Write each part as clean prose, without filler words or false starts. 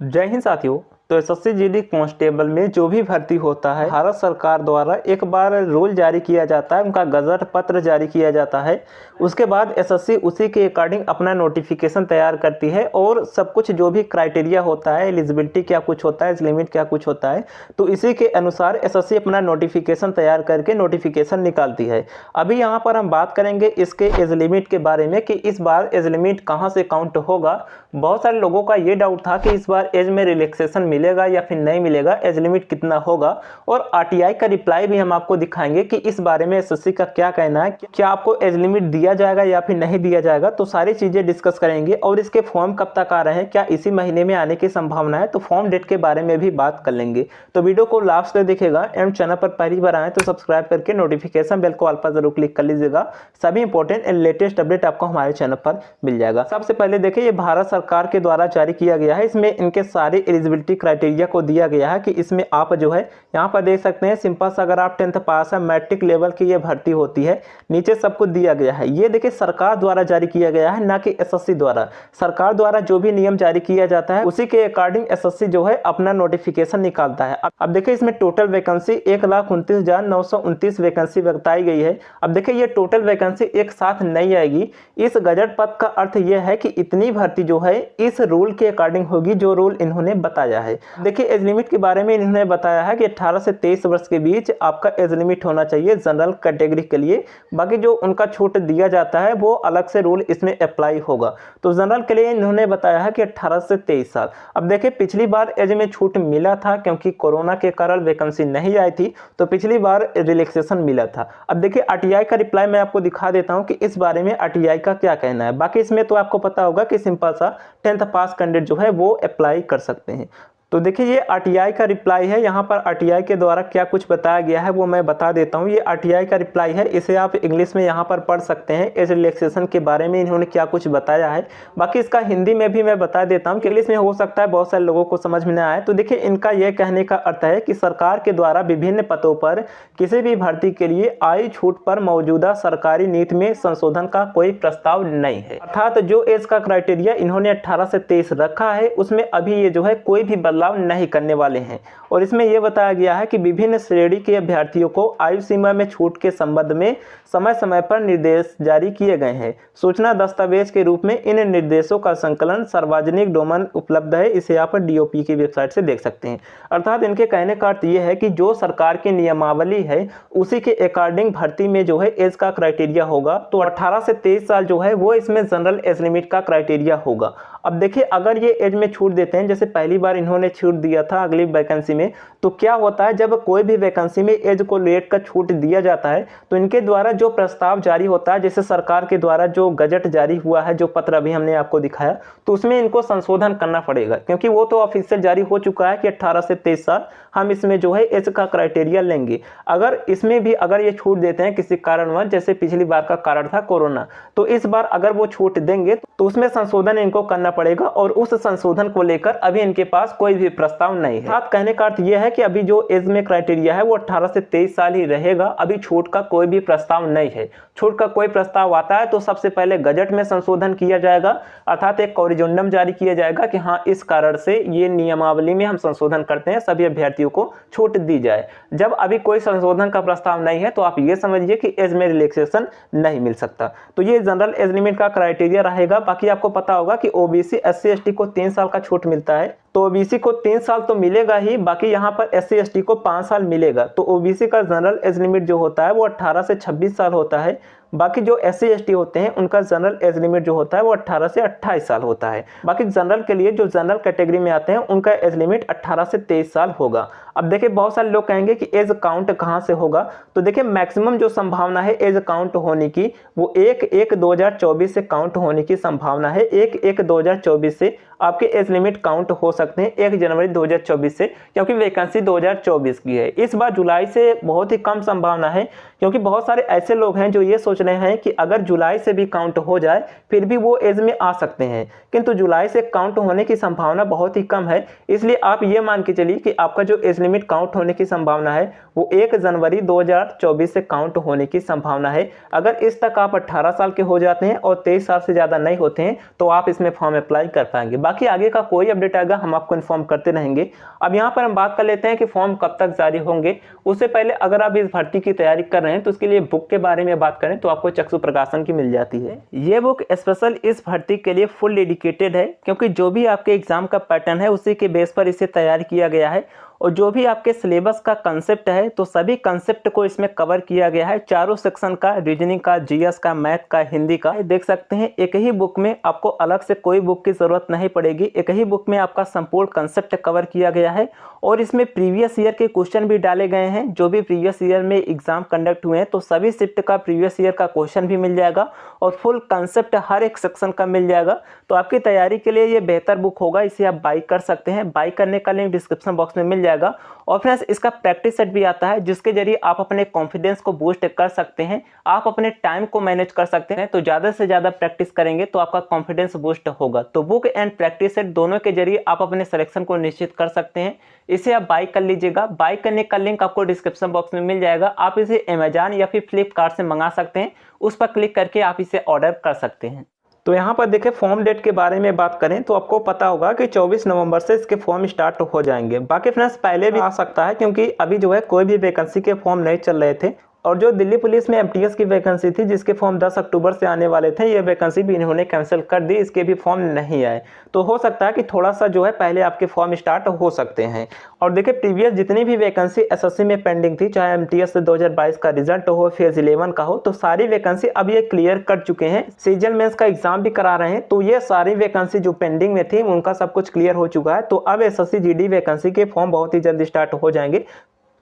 जय हिंद साथियों। तो एसएससी जीडी कांस्टेबल में जो भी भर्ती होता है, भारत सरकार द्वारा एक बार रूल जारी किया जाता है, उनका गजट पत्र जारी किया जाता है। उसके बाद एसएससी उसी के अकॉर्डिंग अपना नोटिफिकेशन तैयार करती है और सब कुछ जो भी क्राइटेरिया होता है, एलिजिबिलिटी क्या कुछ होता है, एज लिमिट क्या कुछ होता है, तो इसी के अनुसार एसएससी अपना नोटिफिकेशन तैयार करके नोटिफिकेशन निकालती है। अभी यहाँ पर हम बात करेंगे इसके एज लिमिट के बारे में कि इस बार एज लिमिट कहाँ से काउंट होगा। बहुत सारे लोगों का ये डाउट था कि इस बार एज में रिलैक्सेशन मिलेगा या फिर नहीं मिलेगा, एज लिमिट कितना होगा, और आरटीआई का रिप्लाई भी हम आपको दिखाएंगे कि इस बारे में एसएससी का क्या कहना है, क्या आपको एज लिमिट दिया जाएगा या फिर नहीं दिया जाएगा। तो सारी चीजें डिस्कस करेंगे। और इसके फॉर्म कब तक आ रहे हैं, क्या इसी महीने में आने की संभावना है, तो फॉर्म डेट के बारे में भी बात कर लेंगे। तो वीडियो को लास्ट तक देखिएगा एंड चैनल पर पहली बार आए तो सब्सक्राइब करके नोटिफिकेशन बेल को ऑल पर जरूर क्लिक कर लीजिएगा। सभी इंपॉर्टेंट एंड लेटेस्ट अपडेट आपको हमारे चैनल पर मिल जाएगा। सबसे पहले देखिए, ये भारत सरकार के द्वारा जारी किया गया है। इसमें इनके सारे एलिजिबिलिटी क्राइटेरिया को दिया गया है कि इसमें आप जो है यहाँ पर देख सकते हैं, सिंपल सा अगर आप 10th पास है, मैट्रिक लेवल की ये भर्ती होती है। नीचे सब कुछ दिया गया है। ये देखिए सरकार द्वारा जारी किया गया है, ना कि एसएससी द्वारा। सरकार द्वारा जो भी नियम जारी किया जाता है उसी के अकॉर्डिंग एसएससी जो है अपना नोटिफिकेशन निकालता है। अब देखिए इसमें टोटल वैकेंसी 1,29,929 वैकेंसी बताई गई है। अब देखिए ये टोटल वैकेंसी एक साथ नहीं आएगी। इस गजट पद का अर्थ यह है कि इतनी भर्ती जो है इस रूल के अकॉर्डिंग होगी जो रूल इन्होंने बताया है। देखिए एज लिमिट के बारे में इन्होंने बताया है कि 18 से 23 वर्ष के बीच आपका एज लिमिट होना चाहिए जनरल कैटेगरी के लिए। बाकी जो उनका छूट दिया जाता है वो अलग से रूल इसमें अप्लाई होगा। तो जनरल के लिए इन्होंने बताया है कि 18 से 23 साल। अब देखिए पिछली बार एज में छूट मिला था क्योंकि कोरोना के कारण वैकेंसी नहीं आई थी, तो पिछली बार रिलैक्सेशन मिला था। अब देखिए आरटीआई का रिप्लाई मैं आपको दिखा देता हूं कि इस बारे में आरटीआई का क्या कहना है। बाकी इसमें तो आपको पता होगा कि सिंपल सा 10th पास कैंडिडेट जो है वो अप्लाई कर सकते हैं। तो देखिए ये आरटीआई का रिप्लाई है। यहाँ पर आरटीआई के द्वारा क्या कुछ बताया गया है वो मैं बता देता हूँ। ये आरटीआई का रिप्लाई है, इसे आप इंग्लिश में यहाँ पर पढ़ सकते हैं। एज रिलैक्सेशन के बारे में इन्होंने क्या कुछ बताया है। बाकी इसका हिंदी में भी मैं बता देता हूँ कि इंग्लिश में हो सकता है बहुत सारे लोगों को समझ में ना आए। तो देखिए इनका यह कहने का अर्थ है कि सरकार के द्वारा विभिन्न पदों पर किसी भी भर्ती के लिए आयु छूट पर मौजूदा सरकारी नीति में संशोधन का कोई प्रस्ताव नहीं है। अर्थात जो एज का क्राइटेरिया इन्होंने 18 से 23 रखा है उसमें अभी ये जो है कोई भी बदलाव नहीं करने वाले हैं। और इसमें यह बताया गया है कि विभिन्न श्रेणी के अभ्यर्थियों को आयु सीमा में छूट के संबंध में समय समय पर निर्देश जारी किए गए हैं। सूचना दस्तावेज के रूप में इन निर्देशों का संकलन सार्वजनिक डोमेन उपलब्ध है। इसे आप डीओपी की वेबसाइट से देख सकते हैं। अर्थात इनके कहने का अर्थ यह है कि जो सरकार की नियमावली है उसी के अकॉर्डिंग भर्ती में जो है एज का क्राइटेरिया होगा। तो 18 से 23 साल जो है वो इसमें जनरल एज लिमिट का क्राइटेरिया होगा। अब देखिए अगर ये एज में छूट देते हैं, जैसे पहली बार इन्होंने छूट दिया था अगली वैकेंसी में, तो क्या होता है जब कोई भी वैकेंसी में एज को लेट का छूट दिया जाता है तो इनके द्वारा जो प्रस्ताव जारी होता है, जैसे सरकार के द्वारा जो गजट जारी हुआ है, जो पत्र अभी हमने आपको दिखाया, तो उसमें इनको संशोधन करना पड़ेगा क्योंकि वो तो ऑफिशियल जारी हो चुका है कि 18 से 23 साल हम इसमें जो है एज का क्राइटेरिया लेंगे। अगर इसमें भी अगर ये छूट देते हैं किसी कारणवश, जैसे पिछली बार का कारण था कोरोना, तो इस बार अगर वो छूट देंगे तो उसमें संशोधन इनको करना पड़ेगा और उस संशोधन को लेकर अभी इनके पास कोई भी प्रस्ताव नहीं है। साथ कहने का अर्थ यह है कि अभी जो एज में क्राइटेरिया है वो 18 से 23 साल ही रहेगा। अभी छूट का कोई भी प्रस्ताव नहीं है। छूट का कोई प्रस्ताव आता है तो सबसे पहले गजट में संशोधन किया जाएगा, अर्थात एक कोरिजेंडम जारी किया जाएगा कि हाँ इस कारण से ये नियमावली में हम संशोधन करते हैं, सभी अभ्यर्थियों को छूट दी जाए। जब अभी कोई संशोधन का प्रस्ताव नहीं है तो आप ये समझिए कि एज में रिलैक्सेशन नहीं मिल सकता। तो ये जनरल एज लिमिट का क्राइटेरिया रहेगा। बाकी आपको पता होगा कि ओबीसी एससी एसटी को 3 साल का छूट मिलता है, तो ओबीसी को 3 साल तो मिलेगा ही, बाकी यहाँ पर एससी एसटी को 5 साल मिलेगा। तो ओबीसी का जनरल एज लिमिट जो होता है वो 18 से 26 साल होता है। बाकी जो एससी एसटी होते हैं उनका जनरल एज लिमिट जो होता है वो 18 से 28 साल होता है। बाकी जनरल के लिए जो जनरल कैटेगरी में आते हैं उनका एज लिमिट 18 से 23 साल होगा। अब देखिए बहुत सारे लोग कहेंगे कि एज काउंट कहाँ से होगा, तो देखिए मैक्सिमम जो संभावना है एज काउंट होने की वो 1/1/2024 से काउंट होने की संभावना है। 1/1/2024 से आपके एज लिमिट काउंट हो सकते हैं 1 जनवरी 2024 से, क्योंकि वैकेंसी 2024 की है। इस बार जुलाई से बहुत ही कम संभावना है क्योंकि बहुत सारे ऐसे लोग हैं जो ये सोच रहे हैं कि अगर जुलाई से भी काउंट हो जाए फिर भी वो एज में आ सकते हैं, किंतु जुलाई से काउंट होने की संभावना बहुत ही कम है। इसलिए आप ये मान के चलिए कि आपका जो एज लिमिट काउंट होने की संभावना है वो 1 जनवरी 2024 से काउंट होने की संभावना है। अगर इस तक आप 18 साल के हो जाते हैं और 23 साल से ज़्यादा नहीं होते हैं तो आप इसमें फॉर्म अप्लाई कर पाएंगे। बाकी आगे का कोई अपडेट आएगा हम आपको इन्फॉर्म करते रहेंगे। अब यहाँ पर हम बात कर लेते हैं कि फॉर्म कब तक जारी होंगे। उससे पहले अगर आप इस भर्ती की तैयारी कर रहे हैं तो उसके लिए बुक के बारे में बात करें तो आपको चक्षु प्रकाशन की मिल जाती है। ये बुक स्पेशल इस भर्ती के लिए फुल डेडिकेटेड है, क्योंकि जो भी आपके एग्जाम का पैटर्न है उसी के बेस पर इसे तैयार किया गया है और जो भी आपके सिलेबस का कंसेप्ट है तो सभी कंसेप्ट को इसमें कवर किया गया है। चारों सेक्शन का, रीजनिंग का, जीएस का, मैथ का, हिंदी का, देख सकते हैं एक ही बुक में आपको अलग से कोई बुक की जरूरत नहीं पड़ेगी। एक ही बुक में आपका संपूर्ण कंसेप्ट कवर किया गया है और इसमें प्रीवियस ईयर के क्वेश्चन भी डाले गए हैं। जो भी प्रीवियस ईयर में एग्जाम कंडक्ट हुए हैं तो सभी शिफ्ट का प्रीवियस ईयर का क्वेश्चन भी मिल जाएगा और फुल कंसेप्ट हर एक सेक्शन का मिल जाएगा। तो आपकी तैयारी के लिए ये बेहतर बुक होगा, इसे आप बाई कर सकते हैं। बाई करने का लिंक डिस्क्रिप्शन बॉक्स में मिल जाएगा। और फ्रेंड्स इसका प्रैक्टिस सेट भी आता है जिसके जरिए आप अपने कॉन्फिडेंस को बूस्ट कर सकते हैं, आप अपने टाइम को मैनेज कर सकते हैं। तो ज़्यादा से ज़्यादा प्रैक्टिस करेंगे तो आपका कॉन्फिडेंस बूस्ट होगा। तो बुक एंड प्रैक्टिस सेट दोनों के जरिए आप अपने सिलेक्शन को निश्चित कर सकते हैं। इसे आप बाई कर लीजिएगा। बाई करने का लिंक आपको डिस्क्रिप्शन बॉक्स में मिल जाएगा। आप इसे अमेजॉन या फिर फ्लिपकार्ट से मंगा सकते हैं, उस पर क्लिक करके आप इसे ऑर्डर कर सकते हैं। तो यहाँ पर देखिए फॉर्म डेट के बारे में बात करें तो आपको पता होगा कि 24 नवंबर से इसके फॉर्म स्टार्ट हो जाएंगे। बाकी फ्रेंड्स पहले भी आ सकता है, क्योंकि अभी जो है कोई भी वैकेंसी के फॉर्म नहीं चल रहे थे और जो दिल्ली पुलिस में एमटीएस की वैकेंसी थी जिसके फॉर्म 10 अक्टूबर से आने वाले थे, ये वैकेंसी भी इन्होंने कैंसिल कर दी, इसके भी फॉर्म नहीं आए। तो हो सकता है कि थोड़ा सा जो है पहले आपके फॉर्म स्टार्ट हो सकते हैं। और देखिए प्रीवियस जितनी भी वैकेंसी एसएससी में पेंडिंग थी, चाहे एमटीएस से 2022 का रिजल्ट हो, फेज 11 का हो, तो सारी वैकेंसी अब ये क्लियर कर चुके हैं। सीजन मेंस का एग्जाम भी करा रहे हैं, तो ये सारी वैकेंसी जो पेंडिंग में थी उनका सब कुछ क्लियर हो चुका है। तो अब एसएससी जीडी वैकेंसी के फॉर्म बहुत ही जल्दी स्टार्ट हो जाएंगे।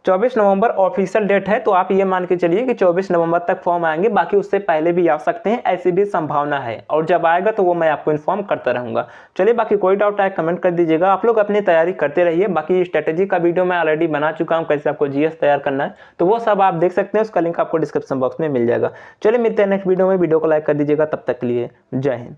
24 नवंबर ऑफिशियल डेट है, तो आप ये मान के चलिए कि 24 नवंबर तक फॉर्म आएंगे। बाकी उससे पहले भी आ सकते हैं, ऐसी भी संभावना है और जब आएगा तो वो मैं आपको इन्फॉर्म करता रहूंगा। चलिए बाकी कोई डाउट आए कमेंट कर दीजिएगा। आप लोग अपनी तैयारी करते रहिए। बाकी स्ट्रेटेजी का वीडियो मैं ऑलरेडी बना चुका हूँ, कैसे आपको जीएस तैयार करना है, तो वो सब आप देख सकते हैं। उसका लिंक आपको डिस्क्रिप्शन बॉक्स में मिल जाएगा। चलिए मिलते हैं नेक्स्ट वीडियो में। वीडियो को लाइक कर दीजिएगा। तब तक के लिए जय हिंद।